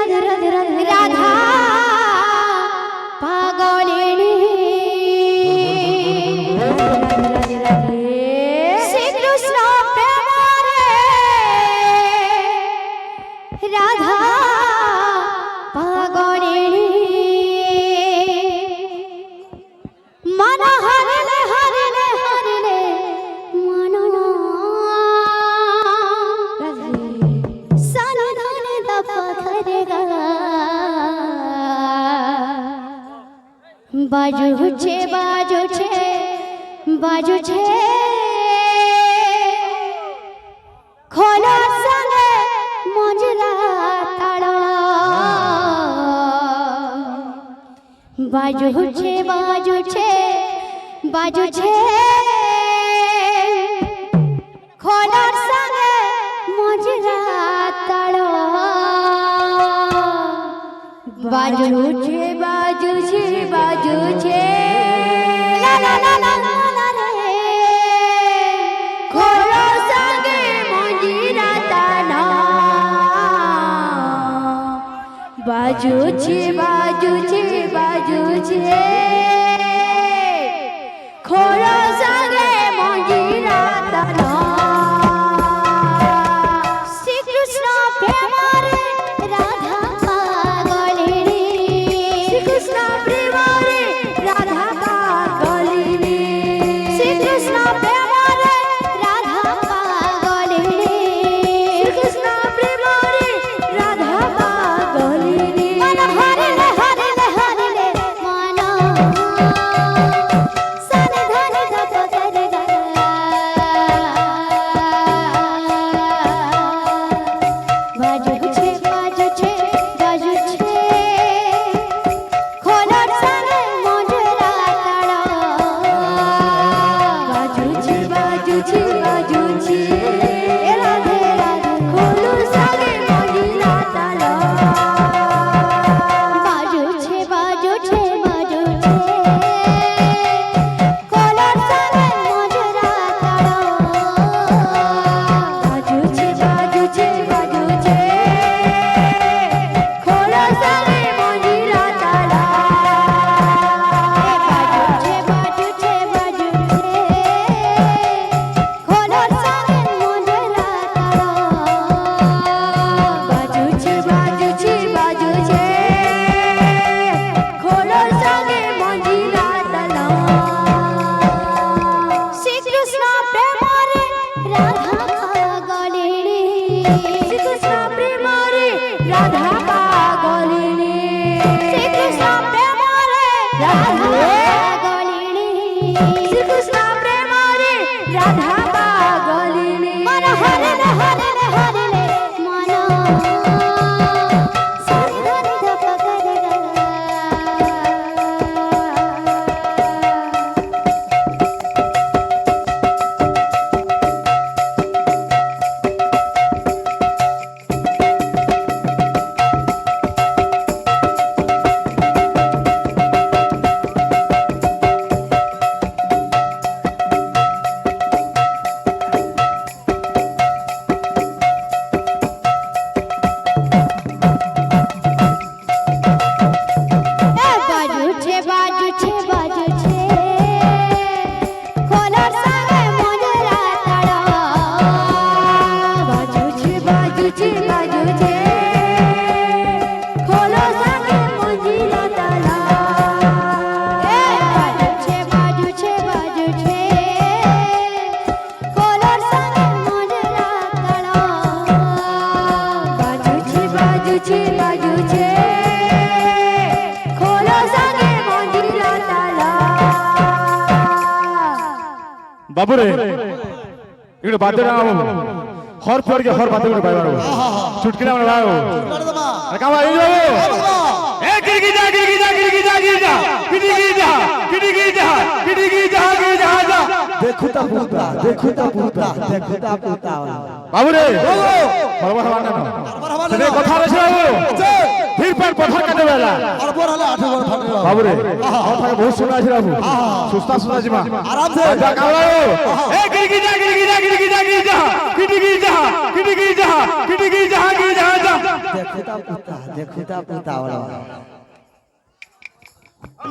राधा पागलिनी श्री कृष्ण प्रेम राधा पागलिनी मन हरिले हरिले हरिले मन सन धन दप करेगा बाजू छे बाजू छे बाजू छे खोलो संगे मंजरा ताड़ा बाजू छे बाजू छे बाजू छे खोलो संगे मंजरा ताड़ा बाजू छे बाजू छे बाजू छे ला ला ला ला ला रे खोलो संगे मंजरा ताड़ा बाजू छे बाजू छे बाजू छे खोलो संगे मंजरा ताड़ा श्री कृष्ण प्रेम रे राधा पागलिनी श्री कृष्ण प्रेम रे राधा पागलिनी श्री कृष्ण प्रेम रे राधा पागलिनी श्री कृष्ण प्रेम रे राधा पागलिनी मन हरिले हरिले हरिले मन सन धन दप करेगा बाजू छे बाजू छे बाजू छे खोलो संगे मंजरा ताड़ा बाजू छे बाजू छे बाजू छे राधे राधे खोलो संगे मंजरा ताड़ा बाजू छे बाजू छे बाजू छे खोलो संगे मंजरा ताड़ा बाजू छे बाजू छे बाजू छे खोलो संगे मंजरा ताड़ा बाजू छे बाजू छे बाजू छे खोलो संगे मंजरा ताड़ा बाजू छे बाजू छे बाजू छे खोलो संगे मंजरा ताड़ा श्री कृष्ण प्रेम रे राधा पागलिनी श्री कृष्ण प्रेम रे राधा पागलिनी श्री कृष्ण प्रेम रे राधा पागलिनी श्री कृष्ण प्रेम रे राधा पागलिनी मन हरिले हरिले हरिले मन सन धन दप करेगा बाजू छे बाजू छे बाजू छे खोलो संगे मंजरा ताड़ा बाजू छे बाजू छे बाजू छे खोलो संगे मंजरा ताड़ा बाजू छे बाजू छे बाजू छे खोलो संगे मंजरा ताड़ा बाजू छे बाजू छे बाजू छे खोलो संगे मंजरा ताड़ा बाबू रे इकडे बादर हर पर के हर बादर बाय बारो चुटकिला मन बायो अरे का भाई ए गिरगी जा गिरगी जा गिरगी जा गिरगी जा गिरगी जा गिरगी जा गिरगी जा गिरगी जा देखुता पूता देखुता पूता देखुता पूता बाबू रे बरोबर हवा ना से কথা রে বাবু फिर पर पत्थर काटे वाला और बोर हला লাঠি বড় ফাটে বাবু রে আমার থাকে বহুত শোনা আছে বাবু সুস্তা সুস্তা জিমা আরাম সে যা কামড়াও এ গিরগি যা গিরগি যা গিরগি যা গিরগি যা কিটিগি যা কিটিগি যা কিটিগি যা গিরগি যা যা দেখো তা পুতা ওরা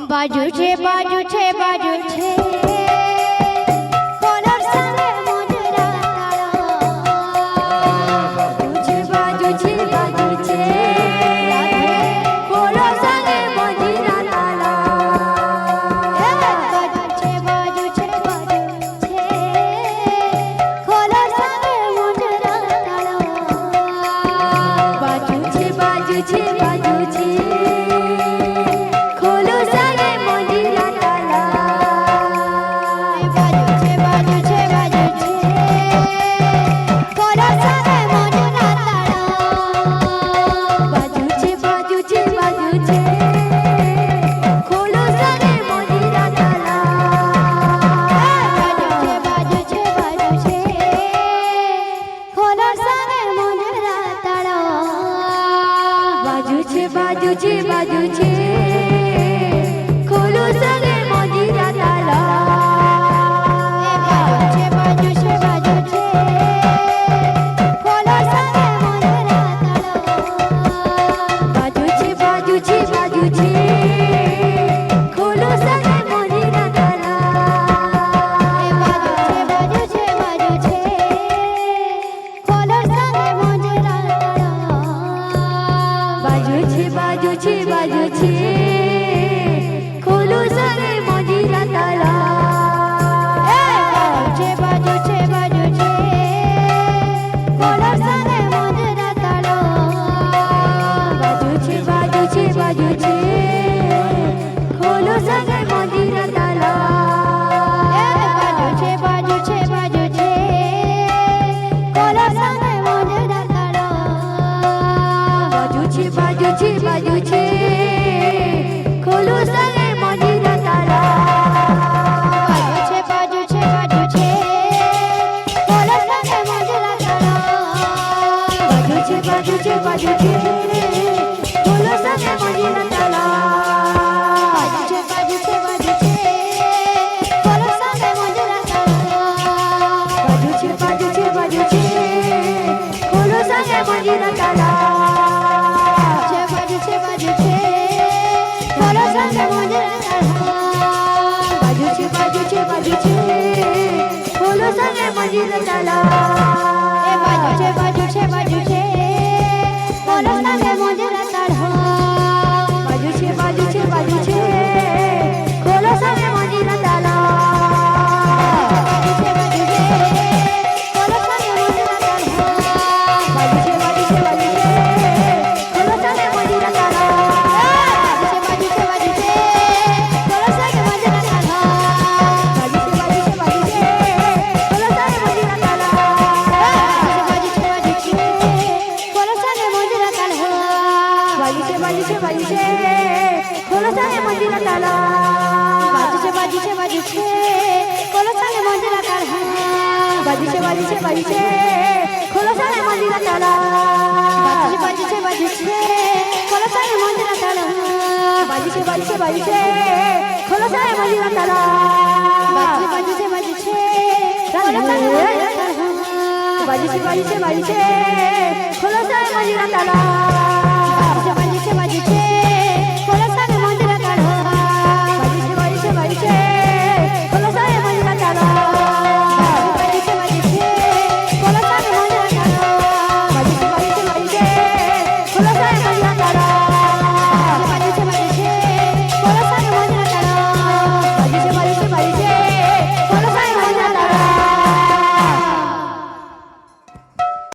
বাজু છે કોલર સામે મોજરા તાળા બાજુ છે કોલર સામે મોજરા તાળા બાજુ છે કોલર સામે મોજરા તાળા બાજુ છે ખોલો સામે મોજરા તાળા બાજુ છે કોલર સામે મોજરા તાળા બાજુ છે ખોલો સામે મોજરા તાળા બાજુ છે ખોલો સામે મોજરા તાળા બાજુ છે ખોલો સામે મોજરા તાળા બાજુ છે ખોલો સામે મોજરા તાળા બાજુ છે ખોલો સામે મોજરા તાળા બાજુ છે ખોલો સામે મોજરા તાળા બાજુ છે ખોલો સામે મોજરા તાળા